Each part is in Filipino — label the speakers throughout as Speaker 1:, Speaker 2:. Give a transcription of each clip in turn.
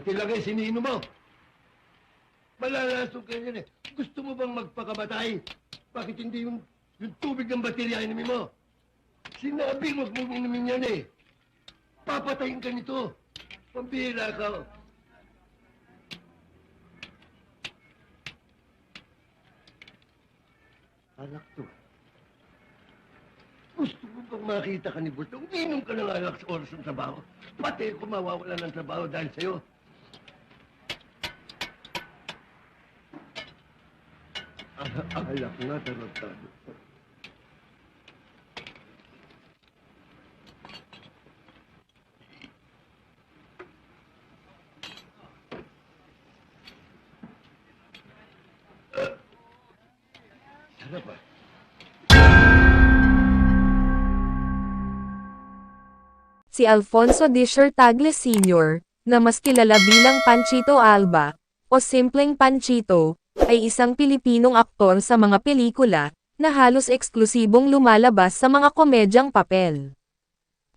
Speaker 1: Pati lang eh, sinino mo. Malalasok ka yan eh. Gusto mo bang magpakamatay? Bakit hindi yung tubig ng baterya inumin mo? Sinabi mo mong inumin yan eh. Papatayin ka nito. Pambira ka. Anak to. Gusto mo bang makita ka ni Bultong? Inom ka ng alak sa oras ng trabaho. Pati ako mawawala ng trabaho dahil sa'yo. Alak nga, tarantado. Sarap ah.
Speaker 2: Si Alfonso Disher Tagle Sr., na mas kilala bilang Panchito Alba, o simpleng Panchito, ay isang Pilipinong aktor sa mga pelikula, na halos eksklusibong lumalabas sa mga komedyang papel.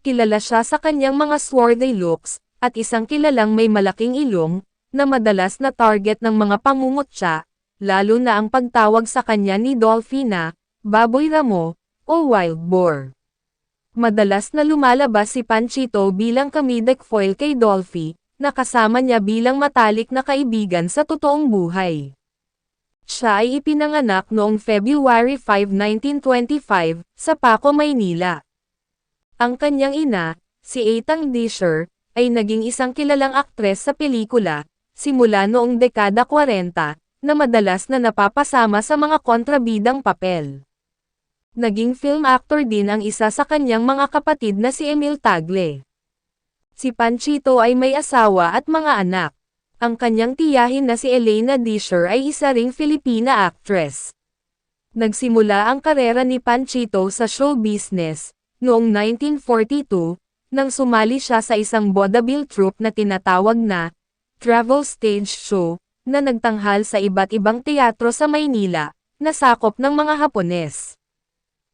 Speaker 2: Kilala siya sa kanyang mga swarthy looks, at isang kilalang may malaking ilong, na madalas na target ng mga pangungutya, lalo na ang pagtawag sa kanya ni Dolphy na, Baboy Ramo, o Wild Boar. Madalas na lumalabas si Panchito bilang comedic foil kay Dolphy, na kasama niya bilang matalik na kaibigan sa totoong buhay. Siya ay ipinanganak noong February 5, 1925, sa Paco, Maynila. Ang kanyang ina, si Etang Disher, ay naging isang kilalang aktres sa pelikula, simula noong dekada 40, na madalas na napapasama sa mga kontrabidang papel. Naging film actor din ang isa sa kanyang mga kapatid na si Emil Tagle. Si Panchito ay may asawa at mga anak. Ang kanyang tiyahin na si Elena Disher ay isa ring Filipina actress. Nagsimula ang karera ni Panchito sa show business, noong 1942, nang sumali siya sa isang vaudeville troupe na tinatawag na travel stage show, na nagtanghal sa iba't ibang teatro sa Maynila, na sakop ng mga Hapones.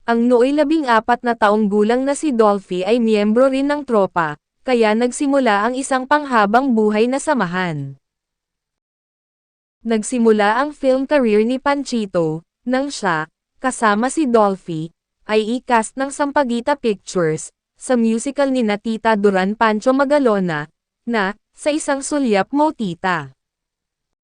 Speaker 2: Ang nooy 14 na taong gulang na si Dolphy ay miyembro rin ng tropa, kaya nagsimula ang isang panghabang buhay na samahan. Nagsimula ang film career ni Panchito, nang siya, kasama si Dolphy, ay i-cast ng Sampaguita Pictures, sa musical ni Tita Duran Pancho Magalona, na, Sa Isang Sulyap Mo Tita.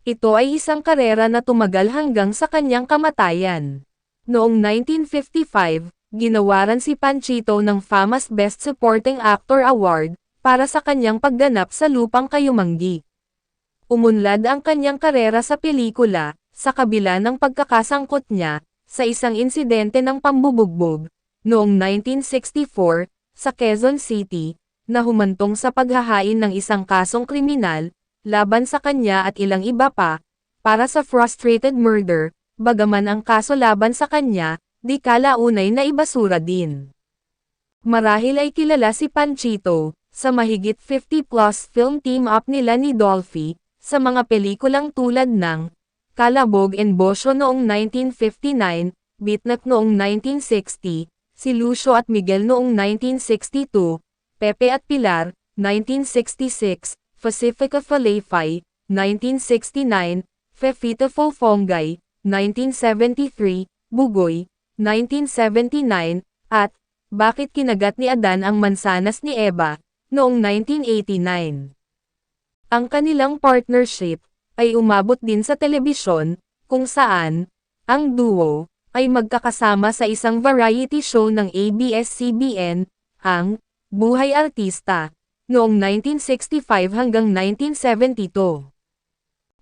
Speaker 2: Ito ay isang karera na tumagal hanggang sa kanyang kamatayan. Noong 1955, ginawaran si Panchito ng FAMAS Best Supporting Actor Award, para sa kanyang pagganap sa Lupang Kayumanggi. Umunlad ang kanyang karera sa pelikula, sa kabila ng pagkakasangkot niya, sa isang insidente ng pambubugbog, noong 1964, sa Quezon City, na humantong sa paghahain ng isang kasong kriminal, laban sa kanya at ilang iba pa, para sa frustrated murder. Bagaman ang kaso laban sa kanya, di kalaunay na ibasura din. Marahil ay kilala si Panchito, sa mahigit 50+ film team-up nila ni Dolphy, sa mga pelikulang tulad ng Kalabog and Bosyo noong 1959, Bitnak noong 1960, Si Lucio at Miguel noong 1962, Pepe at Pilar, 1966, Pacifica Falayfay, 1969, Fefita Fofongay, 1973, Bugoy, 1979, at Bakit Kinagat ni Adan ang Mansanas ni Eva, noong 1989. Ang kanilang partnership ay umabot din sa telebisyon, kung saan ang duo ay magkakasama sa isang variety show ng ABS-CBN, ang Buhay Artista, noong 1965 hanggang 1972.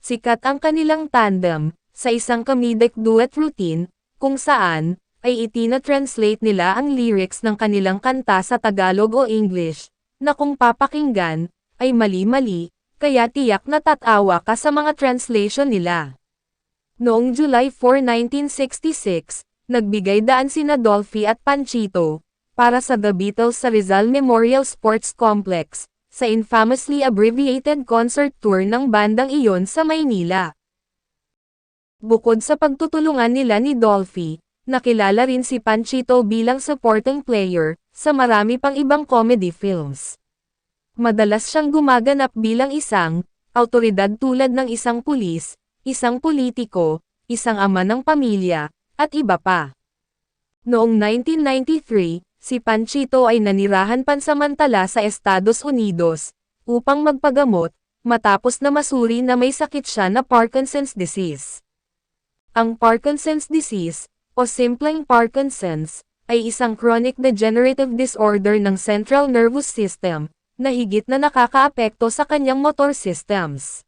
Speaker 2: Sikat ang kanilang tandem sa isang comedic duet routine, kung saan, ay itina-translate nila ang lyrics ng kanilang kanta sa Tagalog o English, na kung papakinggan, ay mali-mali, kaya tiyak na tatawa ka sa mga translation nila. Noong July 4, 1966, nagbigay daan sina Dolphy at Panchito, para sa The Beatles sa Rizal Memorial Sports Complex, sa infamously abbreviated concert tour ng bandang iyon sa Maynila. Bukod sa pagtutulungan nila ni Dolphy, nakilala rin si Panchito bilang supporting player, sa marami pang ibang comedy films. Madalas siyang gumaganap bilang isang awtoridad tulad ng isang pulis, isang politiko, isang ama ng pamilya, at iba pa. Noong 1993, si Panchito ay nanirahan pansamantala sa Estados Unidos, upang magpagamot, matapos na masuri na may sakit siya na Parkinson's disease. Ang Parkinson's disease, o simpleng Parkinson's, ay isang chronic degenerative disorder ng central nervous system, na higit na nakakaapekto sa kanyang motor systems.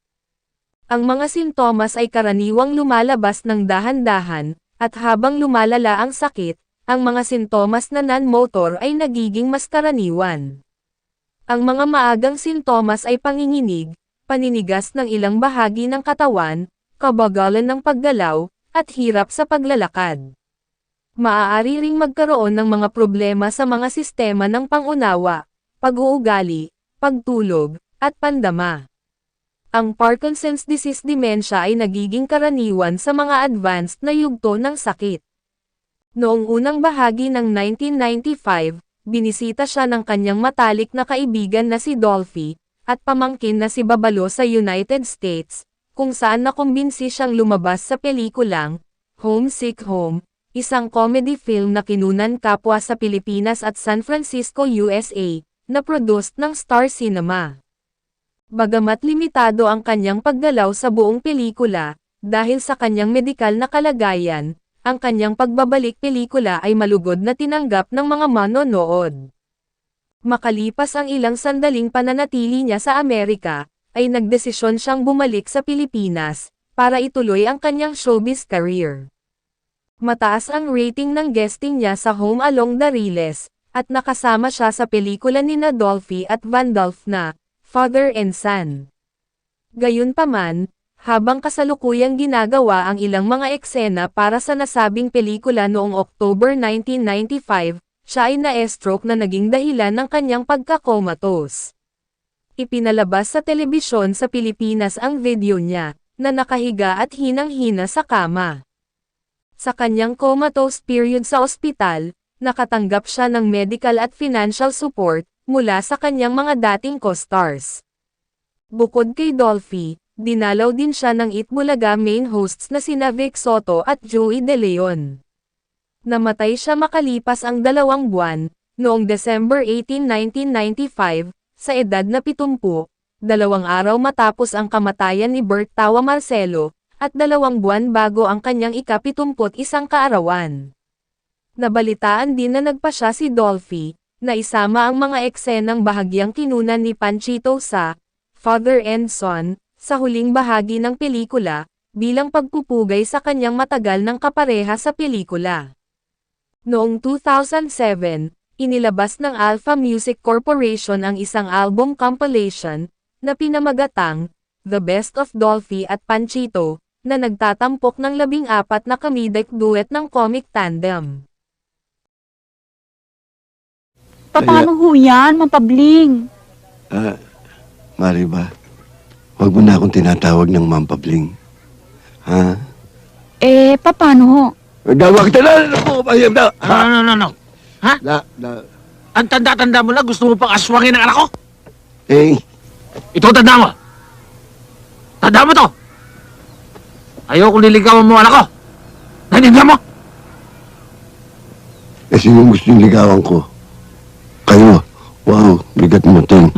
Speaker 2: Ang mga sintomas ay karaniwang lumalabas ng dahan-dahan, at habang lumalala ang sakit, ang mga sintomas na non-motor ay nagiging mas karaniwan. Ang mga maagang sintomas ay panginginig, paninigas ng ilang bahagi ng katawan, kabagalan ng paggalaw, at hirap sa paglalakad. Maaari ring magkaroon ng mga problema sa mga sistema ng pangunawa, pag-uugali, pagtulog, at pandama. Ang Parkinson's disease dementia ay nagiging karaniwan sa mga advanced na yugto ng sakit. Noong unang bahagi ng 1995, binisita siya ng kanyang matalik na kaibigan na si Dolphy, at pamangkin na si Babalo sa United States, kung saan nakumbinsi siyang lumabas sa pelikulang Home Sick Home, isang comedy film na kinunan kapwa sa Pilipinas at San Francisco, USA, na produced ng Star Cinema. Bagamat limitado ang kanyang paggalaw sa buong pelikula, dahil sa kanyang medikal na kalagayan, ang kanyang pagbabalik pelikula ay malugod na tinanggap ng mga manonood. Makalipas ang ilang sandaling pananatili niya sa Amerika, ay nagdesisyon siyang bumalik sa Pilipinas, para ituloy ang kanyang showbiz career. Mataas ang rating ng guesting niya sa Home Along the Riles, at nakasama siya sa pelikula ni Dolphy at Vandolph na Father and Son. Gayunpaman, habang kasalukuyang ginagawa ang ilang mga eksena para sa nasabing pelikula noong October 1995, siya ay na-stroke na naging dahilan ng kanyang pagka-comatose. Ipinalabas sa telebisyon sa Pilipinas ang video niya, na nakahiga at hinang-hina sa kama. Sa kanyang comatose period sa ospital, nakatanggap siya ng medical at financial support, mula sa kanyang mga dating co-stars. Bukod kay Dolphy, dinalaw din siya ng Itbulaga main hosts na sina Vic Soto at Joey De Leon. Namatay siya makalipas ang 2 buwan, noong December 18, 1995, sa edad na 70, 2 araw matapos ang kamatayan ni Bert Tawa Marcelo, at 2 buwan bago ang kanyang ika-71 kaarawan. Nabalitaan din na nagpasya si Dolphy, na isama ang mga eksenang bahagyang kinunan ni Panchito sa Father and Son, sa huling bahagi ng pelikula, bilang pagpupugay sa kanyang matagal ng kapareha sa pelikula. Noong 2007, inilabas ng Alpha Music Corporation ang isang album compilation, na pinamagatang The Best of Dolphy at Panchito, na nagtatampok ng 14 na comedic duet ng comic tandem.
Speaker 3: Paano ho yan, Mampabling?
Speaker 1: Mariba, wag mo na akong tinatawag ng Mampabling. Ha?
Speaker 3: Paano ho?
Speaker 1: Dawag ka na! Ako, ayam na!
Speaker 4: No. Ha? Ang tanda-tanda mo lang, gusto mo pang aswangin ang anak ko?
Speaker 1: Ito
Speaker 4: tanda mo. Tanda mo to. Ayoko niligawan mo anak ko. Nanindihan mo?
Speaker 1: sinong gusto yung ligawan ko? Kayo. Wow, bigat mo, Ting.